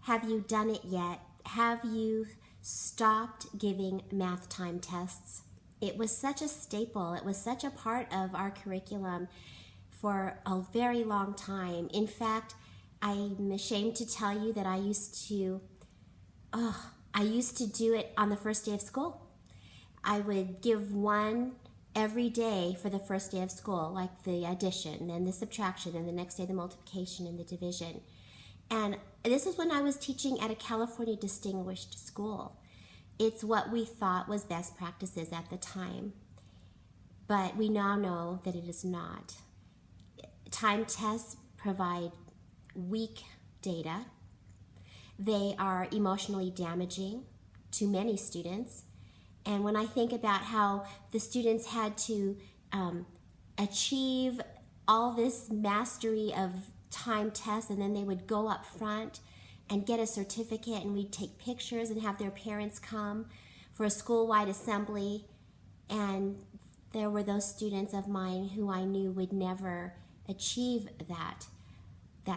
Have you done it yet? Have you stopped giving math time tests? It was such a staple. It was such a part of our curriculum for a very long time. In fact, I'm ashamed to tell you that I used to do it on the first day of school. I would give one every day for the first day of school, like the addition and the subtraction, and the next day the multiplication and the division. And this is when I was teaching at a California distinguished school. It's what we thought was best practices at the time, but we now know that it is not. Time tests provide weak data. They are emotionally damaging to many students. And when I think about how the students had to achieve all this mastery of time tests, and then they would go up front and get a certificate, and we'd take pictures and have their parents come for a school-wide assembly. And there were those students of mine who I knew would never achieve that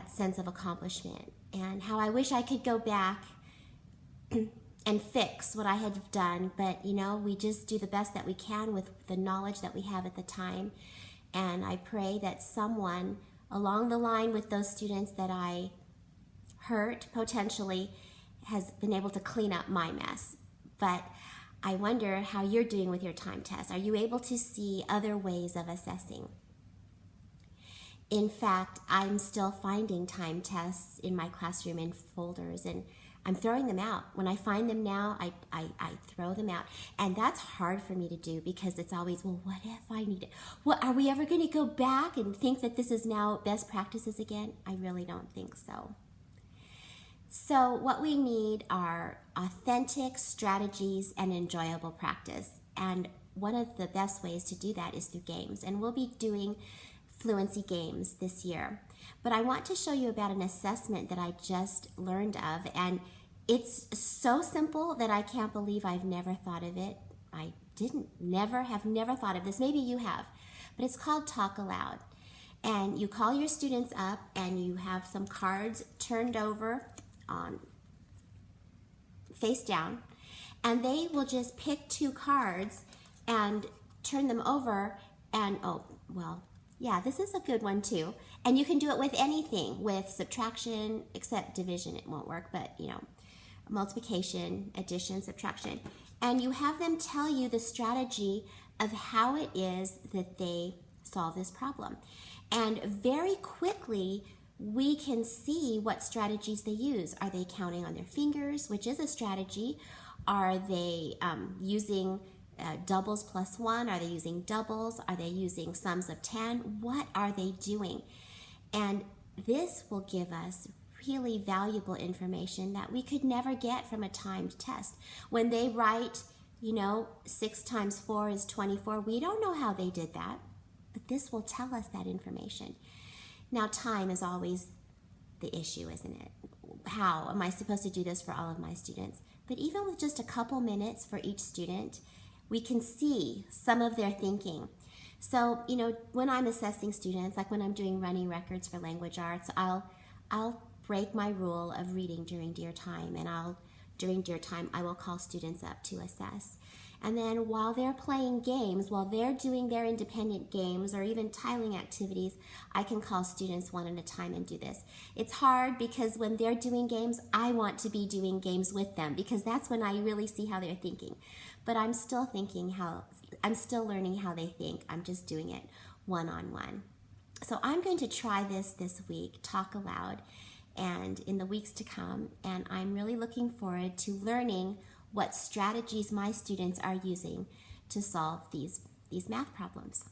sense of accomplishment. And how I wish I could go back and fix what I had done, but we just do the best that we can with the knowledge that we have at the time. And I pray that someone along the line with those students that I hurt potentially has been able to clean up my mess. But I wonder how you're doing with your time tests. Are you able to see other ways of assessing? In fact, I'm still finding time tests in my classroom in folders, and I'm throwing them out. When I find them now, I throw them out. And that's hard for me to do because it's always, well, what if I need it? Well, are we ever going to go back and think that this is now best practices again? I really don't think so. So what we need are authentic strategies and enjoyable practice. And one of the best ways to do that is through games. And we'll be doing fluency games this year. But I want to show you about an assessment that I just learned of, and it's so simple that I can't believe I've never thought of it. I have never thought of this. Maybe you have, but it's called Talk Aloud. And you call your students up and you have some cards turned over on face down, and they will just pick two cards and turn them over, and this is a good one too. And you can do it with anything, with subtraction, except division, it won't work, but multiplication, addition, subtraction. And you have them tell you the strategy of how it is that they solve this problem. And very quickly, we can see what strategies they use. Are they counting on their fingers, which is a strategy? Are they using doubles plus one? Are they using doubles? Are they using sums of 10? What are they doing? And this will give us really valuable information that we could never get from a timed test. When they write, 6 times 4 is 24, we don't know how they did that, but this will tell us that information. Now, time is always the issue, isn't it? How am I supposed to do this for all of my students? But even with just a couple minutes for each student, we can see some of their thinking. So, when I'm assessing students, like when I'm doing running records for language arts, I'll break my rule of reading during dear time, and during dear time, I will call students up to assess. And then while they're playing games, while they're doing their independent games or even tiling activities, I can call students one at a time and do this. It's hard because when they're doing games, I want to be doing games with them because that's when I really see how they're thinking. But I'm still learning how they think. I'm just doing it one-on-one. So I'm going to try this week, Talk Aloud, and in the weeks to come, and I'm really looking forward to learning what strategies my students are using to solve these math problems.